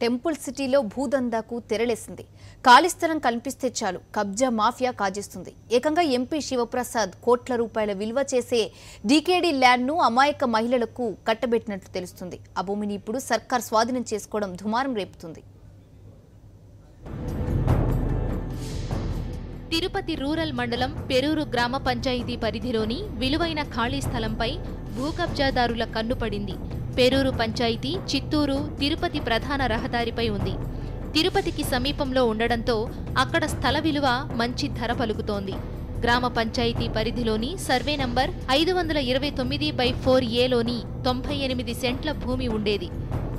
Temple సిటీలో భూదందాకు తెరలేసింది. ఖాళీ స్థలం కనిపిస్తే చాలు కబ్జా మాఫియా కాజేస్తుంది. ఏకంగా ఎంపీ శివప్రసాద్ కోట్ల రూపాయల విలువ చేసే డీకేడీ ల్యాండ్ను అమాయక మహిళలకు కట్టబెట్టినట్లు తెలుస్తుంది. ఆ భూమిని ఇప్పుడు సర్కార్ స్వాధీనం చేసుకోవడం దుమారం రేపుతుంది. తిరుపతి రూరల్ మండలం పెరూరు గ్రామ పంచాయతీ పరిధిలోని విలువైన ఖాళీ స్థలంపై భూ కబ్జాదారుల కన్నుపడింది. పెరూరు పంచాయతీ చిత్తూరు తిరుపతి ప్రధాన రహదారిపై ఉంది. తిరుపతికి సమీపంలో ఉండడంతో అక్కడ స్థల విలువ మంచి ధర పలుకుతోంది. గ్రామ పంచాయతీ పరిధిలోని సర్వే నంబర్ 529/4A లోని 98 సెంట్ల భూమి ఉండేది.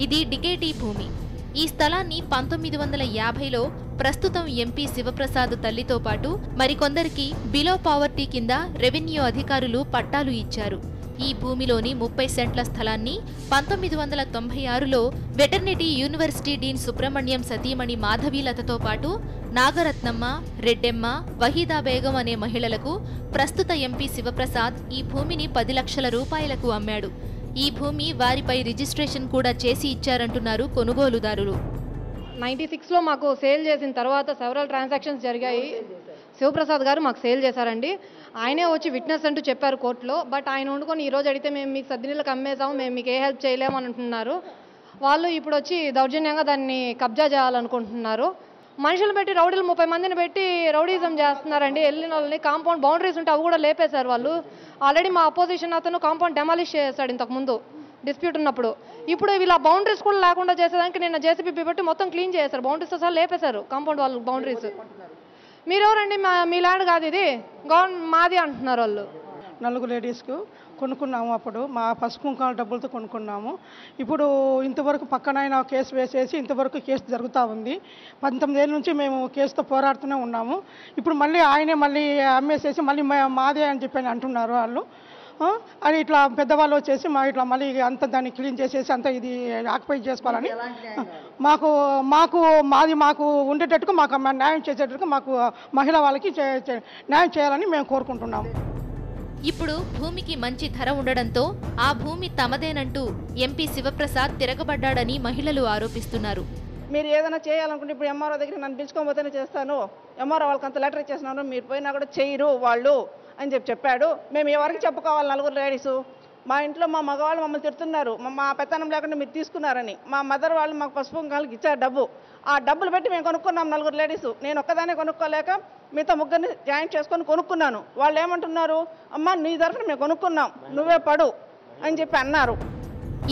ఇది డికేటీ భూమి. ఈ స్థలాన్ని 1950లో ప్రస్తుతం ఎంపీ శివప్రసాద్ తల్లితో పాటు మరికొందరికి బిలో పావర్టీ కింద రెవెన్యూ అధికారులు పట్టాలు ఇచ్చారు. ఈ భూమిలోని 30 సెంట్ల స్థలాన్ని 1996లో వెటర్నిటీ యూనివర్సిటీ డీన్ సుబ్రహ్మణ్యం సతీమణి మాధవీలతతో పాటు నాగరత్నమ్మ, రెడ్డెమ్మ, వహీదా బేగం అనే మహిళలకు ప్రస్తుత ఎంపీ శివప్రసాద్ ఈ భూమిని 10 లక్షల రూపాయలకు అమ్మాడు. ఈ భూమి వారిపై రిజిస్ట్రేషన్ కూడా చేసి ఇచ్చారంటున్నారు కొనుగోలుదారులు. 96లో మాకు సేల్ చేసిన తర్వాత సెవరల్ ట్రాన్సాక్షన్స్ జరిగాయి. శివప్రసాద్ గారు మాకు సేల్ చేశారండి. ఆయనే వచ్చి విట్నెస్ అంటూ చెప్పారు కోర్టులో. బట్ ఆయన వండుకొని ఈరోజు అడిగితే మేము మీకు సద్దినీళ్ళకి అమ్మేసాము, మేము మీకు ఏ హెల్ప్ చేయలేమని అంటున్నారు. వాళ్ళు ఇప్పుడు వచ్చి దౌర్జన్యంగా దాన్ని కబ్జా చేయాలనుకుంటున్నారు. మనుషులు పెట్టి రౌడీలు 30 మందిని పెట్టి రౌడీజం చేస్తున్నారండి. వెళ్ళిన వాళ్ళని కాంపౌండ్ బౌండరీస్ ఉంటే అవి కూడా లేపేశారు వాళ్ళు. ఆల్రెడీ మా అపోజిషన్ అతను కాంపౌండ్ డెమాలిష్ చేశాడు ఇంతకుముందు డిస్ప్యూట్ ఉన్నప్పుడు. ఇప్పుడు వీళ్ళ బౌండరీస్ కూడా లేకుండా చేసేదానికి నిన్న జేసీబీ పెట్టి మొత్తం క్లీన్ చేశారు. బౌండరీస్ సహా లేపేశారు కాంపౌండ్ వాళ్ళు బౌండరీస్. మీరెవరండి? మీ ల్యాండ్ కాదు ఇది, మాది అంటున్నారు వాళ్ళు. 4 లేడీస్కు కొనుక్కున్నాము. అప్పుడు మా పసుపు కుంకాల డబ్బులతో కొనుక్కున్నాము. ఇప్పుడు ఇంతవరకు పక్కనైనా కేసు వేసేసి ఇంతవరకు కేసు జరుగుతూ ఉంది. 19 ఏళ్ళ నుంచి మేము కేసుతో పోరాడుతూనే ఉన్నాము. ఇప్పుడు మళ్ళీ ఆయనే మళ్ళీ అమ్మేసేసి మళ్ళీ మాదే అని చెప్పి అంటున్నారు వాళ్ళు. అని ఇట్లా పెద్దవాళ్ళు వచ్చేసి మా ఇట్లా మళ్ళీ అంత దాన్ని క్లీన్ చేసేసి అంతా ఇది ఆక్యుపై చేసుకోవాలని మాకు ఉండేటట్టుగా మాకు న్యాయం చేసేటట్టుగా మాకు మహిళా వాళ్ళకి న్యాయం చేయాలని మేము కోరుకుంటున్నాము. ఇప్పుడు భూమికి మంచి ధర ఉండడంతో ఆ భూమి తమదేనంటూ ఎంపీ శివప్రసాద్ తిరగబడ్డాడని మహిళలు ఆరోపిస్తున్నారు. మీరు ఏదైనా చేయాలనుకుంటే ఇప్పుడు ఎంఆర్ఓ దగ్గర నన్ను పిలుచుకోకపోతేనే చేస్తాను, ఎంఆర్ఓ వాళ్ళకి అంత లెటర్ ఇచ్చేస్తున్నాను, మీరు పోయినా కూడా చేయరు వాళ్ళు అని చెప్పాడు. మేము ఎవరికి చెప్పుకోవాలి? 4 లేడీసు మా ఇంట్లో మా మగవాళ్ళు మమ్మల్ని తిడుతున్నారు, మా పెత్తనం లేకుండా మీరు తీసుకున్నారని. మా మదర్ వాళ్ళు మాకు పసుపు కుంకాలకి ఇచ్చారు డబ్బు. ఆ డబ్బులు పెట్టి మేము కొనుక్కున్నాం 4 లేడీసు. నేను ఒక్కదానే కొనుక్కోలేక మీతో ముగ్గురిని జాయిన్ చేసుకొని కొనుక్కున్నాను. వాళ్ళు ఏమంటున్నారు? అమ్మ నీ తరఫున మేము కొనుక్కున్నాం, నువ్వే పడు అని చెప్పి అన్నారు.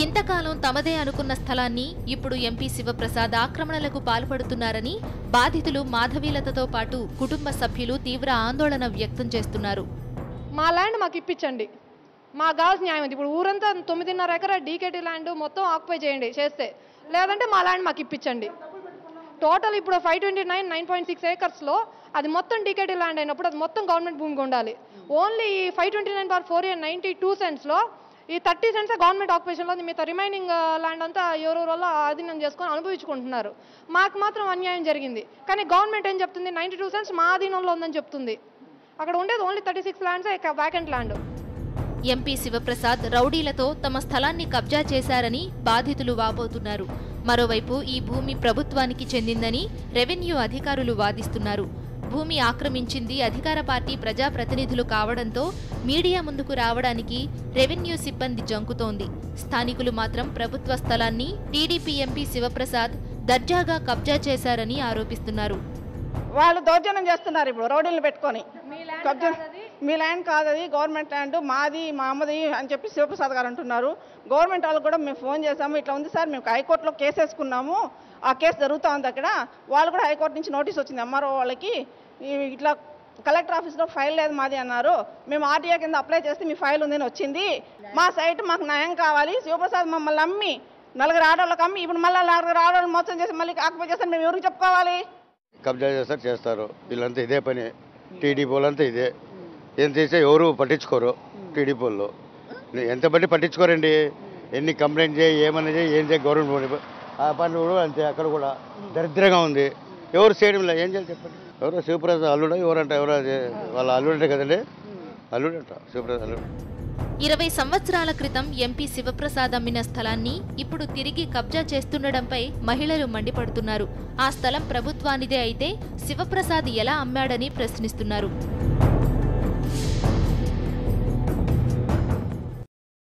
ఇంతకాలం తమదే అనుకున్న స్థలాన్ని ఇప్పుడు ఎంపీ శివప్రసాద్ ఆక్రమణలకు పాల్పడుతున్నారని బాధితులు మాధవీలతతో పాటు కుటుంబ సభ్యులు తీవ్ర ఆందోళన వ్యక్తం చేస్తున్నారు. మా ల్యాండ్ మాకు ఇప్పించండి, మాకు కావాల్సిన న్యాయం. ఇప్పుడు ఊరంతా 9.5 ఎకరా డీకేటీ ల్యాండ్ మొత్తం ఆక్యుపై చేయండి చేస్తే, లేదంటే మా ల్యాండ్ మాకు ఇప్పించండి. టోటల్ ఇప్పుడు 529 9.6 ఏకర్స్లో అది మొత్తం డీకేటీ ల్యాండ్ అయినప్పుడు అది మొత్తం గవర్నమెంట్ భూమికి ఉండాలి. ఓన్లీ 529/4A 92 సెంట్స్లో ఈ 30 సెంట్స్ గవర్నమెంట్ ఆక్యుపేషన్లో ఉంది. మిగతా రిమైనింగ్ ల్యాండ్ అంతా ఎవరెవరో ఆధీనం చేసుకొని అనుభవించుకుంటున్నారు. మాకు మాత్రం అన్యాయం జరిగింది. కానీ గవర్నమెంట్ ఏం చెప్తుంది? 92 సెంట్స్ మా ఆధీనంలో ఉందని చెప్తుంది. అక్కడ ఉండేది only 36 lands vacant land. MP Shivaprasad రౌడీలతో తమ స్థలాన్ని కబ్జా చేశారని బాధితులు వాపోతున్నారు. మరోవైపు ఈ భూమి ప్రభుత్వానికి చెందిందని రెవెన్యూ అధికారులు వాదిస్తున్నారు. భూమి ఆక్రమించింది అధికార పార్టీ ప్రజాప్రతినిధులు కావడంతో మీడియా ముందుకు రావడానికి రెవెన్యూ సిబ్బంది జంకుతోంది. స్థానికులు మాత్రం ప్రభుత్వ స్థలాన్ని టీడీపీ ఎంపీ శివప్రసాద్ దర్జాగా కబ్జా చేశారని ఆరోపిస్తున్నారు. వాళ్ళు దౌర్జన్యం చేస్తున్నారు ఇప్పుడు రౌడీలను పెట్టుకొని. మీ ల్యాండ్ కాదది, గవర్నమెంట్ ల్యాండ్ మాది, మా అమ్మది అని చెప్పి శివప్రసాద్ గారు అంటున్నారు. గవర్నమెంట్ వాళ్ళకి కూడా మేము ఫోన్ చేసాము, ఇట్లా ఉంది సార్, మేము హైకోర్టులో కేసు వేసుకున్నాము, ఆ కేసు జరుగుతూ ఉంది అక్కడ. వాళ్ళు కూడా హైకోర్టు నుంచి నోటీస్ వచ్చింది ఎంఆర్ఓ వాళ్ళకి, ఇట్లా కలెక్టర్ ఆఫీస్లో ఫైల్ లేదు మాది అన్నారు. మేము ఆర్టీఏ కింద అప్లై చేస్తే మీ ఫైల్ ఉందని వచ్చింది. మా సైట్ మాకు న్యాయం కావాలి. శివప్రసాద్ మమ్మల్ని అమ్మి 4 ఆడవాళ్ళకి అమ్మి ఇప్పుడు మళ్ళీ 4 ఆడవాళ్ళు మోసం చేసి మళ్ళీ ఆక్యుపై చేస్తారు. మేము ఎవరికి చెప్పుకోవాలి? కబ్జా చేస్తారు వీళ్ళంతా, ఇదే పని. టీడీపీ వాళ్ళంతా ఇదే. ఏం చేస్తే ఎవరు పట్టించుకోరు. టీడీపీ వాళ్ళు ఎంతమంది పట్టించుకోరండి. ఎన్ని కంప్లైంట్ చేయి, ఏమన్నా చేయి, ఏం చేయి గవర్నమెంట్ ఆ పని కూడా అంతే. అక్కడ కూడా దరిద్రంగా ఉంది. ఎవరు చేయడం లేదు. ఏం చేయాలి చెప్పండి? ఎవరో శివప్రసాద్ అల్లుడా ఎవరంట? ఎవరో వాళ్ళ అల్లుడంటే కదండి, అల్లుడంట శివప్రసాద్ అల్లుడు. 20 సంవత్సరాల క్రితం ఎంపీ శివప్రసాద్ అమ్మిన స్థలాన్ని ఇప్పుడు తిరిగి కబ్జా చేస్తుండడంపై మహిళలు మండిపడుతున్నారు. ఆ స్థలం ప్రభుత్వానిదే అయితే శివప్రసాద్ ఎలా అమ్మాడని ప్రశ్నిస్తున్నారు.